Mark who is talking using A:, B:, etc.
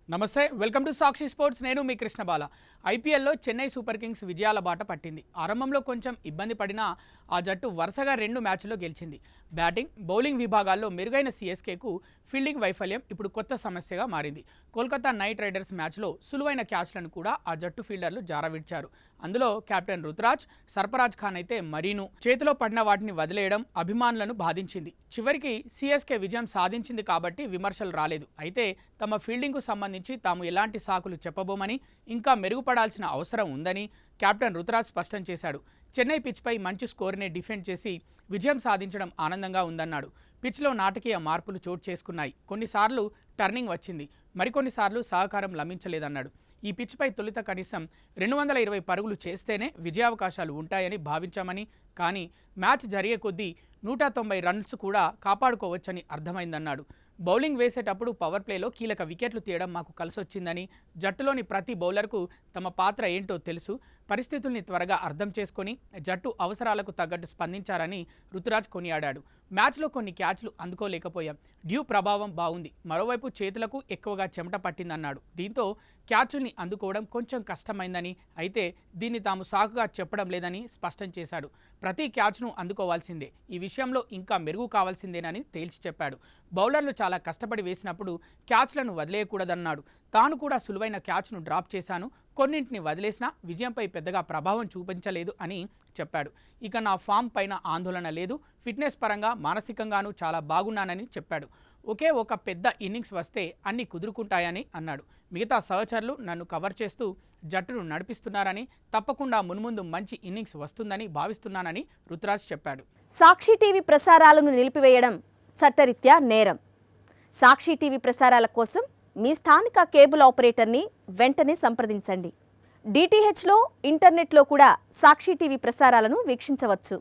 A: నమస్తే welcome to Sakshi sports నేను మీ కృష్ణబాల ఐపీఎల్లో చెన్నై సూపర్ కింగ్స్ విజయాల బాట పట్టింది ఆరంభంలో కొంచెం ఇబ్బంది పడినా ఆ జట్టు వరుసగా 2 మ్యాచ్ల్లో గెలిచింది బ్యాటింగ్ బౌలింగ్ విభాగాల్లో మెరుగైన సీఎస్కేకు ఫీల్డింగ్ వైఫల్యం ఇప్పుడు కొత్త సమస్యగా మారింది కోల్కతా నైట్ రైడర్స్ మ్యాచ్లో సులువైన క్యాచ్లను కూడా ఆ జట్టు ఫీల్డర్లు జారవిడ్చారు అందులో కెప్టెన్ రుతురాజ్ సర్ఫరాజ్ ఖాన్ అయితే మరీను చేతిలో పడిన వాటిని వదిలేయడం అభిమానులను బాధించింది చివరికి సీఎస్కే విజయం సాధించింది కాబట్టి విమర్శలు రాలేదు అయితే తమ ఫీల్డింగ్కు సంబంధించి తాము ఎలాంటి సాకులు చెప్పబోమని ఇంకా మెరుగుపడాల్సిన అవసరం ఉందని కెప్టెన్ రుతురాజ్ స్పష్టం చేశాడు చెన్నై పిచ్పై మంచి స్కోర్నే డిఫెండ్ చేసి విజయం సాధించడం ఆనందంగా ఉందన్నాడు పిచ్లో నాటకీయ మార్పులు చోటు చేసుకున్నాయి కొన్నిసార్లు టర్నింగ్ వచ్చింది మరికొన్నిసార్లు సహకారం లభించలేదన్నాడు ఈ పిచ్పై తొలుత కనీసం 220 పరుగులు చేస్తేనే విజయావకాశాలు ఉంటాయని భావించామని కానీ మ్యాచ్ జరిగే కొద్దీ 190 రన్స్ కూడా కాపాడుకోవచ్చని అర్థమైందన్నాడు బౌలింగ్ వేసేటప్పుడు పవర్ ప్లేలో కీలక వికెట్లు తీయడం మాకు కలిసొచ్చిందని జట్టులోని ప్రతి బౌలర్కు తమ పాత్ర ఏంటో తెలుసు పరిస్థితుల్ని త్వరగా అర్థం చేసుకొని జట్టు అవసరాలకు తగ్గట్టు స్పందించారని రుతురాజ్ కొనియాడాడు మ్యాచ్లో కొన్ని క్యాచ్లు అందుకోలేకపోయాం డ్యూ ప్రభావం బాగుంది మరోవైపు చేతులకు ఎక్కువగా చెమట పట్టిందన్నాడు దీంతో క్యాచ్ల్ని అందుకోవడం కొంచెం కష్టమైందని అయితే దీన్ని తాము సాకుగా చెప్పడం లేదని స్పష్టం చేశాడు ప్రతి క్యాచ్ను అందుకోవాల్సిందే ఈ విషయంలో ఇంకా మెరుగు కావాల్సిందేనని తేల్చి చెప్పాడు బౌలర్లు చాలా కష్టపడి వేసినప్పుడు క్యాచ్లను వదిలేయకూడదన్నాడు తాను కూడా సులువైన క్యాచ్ను డ్రాప్ చేశాను కొన్నింటిని వదిలేసినా విజయంపై పెద్దగా ప్రభావం చూపించలేదు అని చెప్పాడు ఇక నా ఫామ్ పైన ఆందోళన లేదు ఫిట్నెస్ పరంగా మానసికంగానూ చాలా బాగున్నానని చెప్పాడు ఒకే ఒక పెద్ద ఇన్నింగ్స్ వస్తే అన్నీ కుదురుకుంటాయని అన్నాడు మిగతా సహచరులు నన్ను కవర్ చేస్తూ జట్టును నడిపిస్తున్నారని తప్పకుండా మున్ముందు మంచి ఇన్నింగ్స్ వస్తుందని భావిస్తున్నానని రుతురాజ్ చెప్పాడు
B: సాక్షి టీవీ ప్రసారాలను నిలిపివేయడం చట్టరీత్యా నేరం సాక్షి టీవీ ప్రసారాల కోసం మీ స్థానిక కేబుల్ ఆపరేటర్ని వెంటనే సంప్రదించండి డిటిహెచ్లో ఇంటర్నెట్లో కూడా సాక్షి టీవీ ప్రసారాలను వీక్షించవచ్చు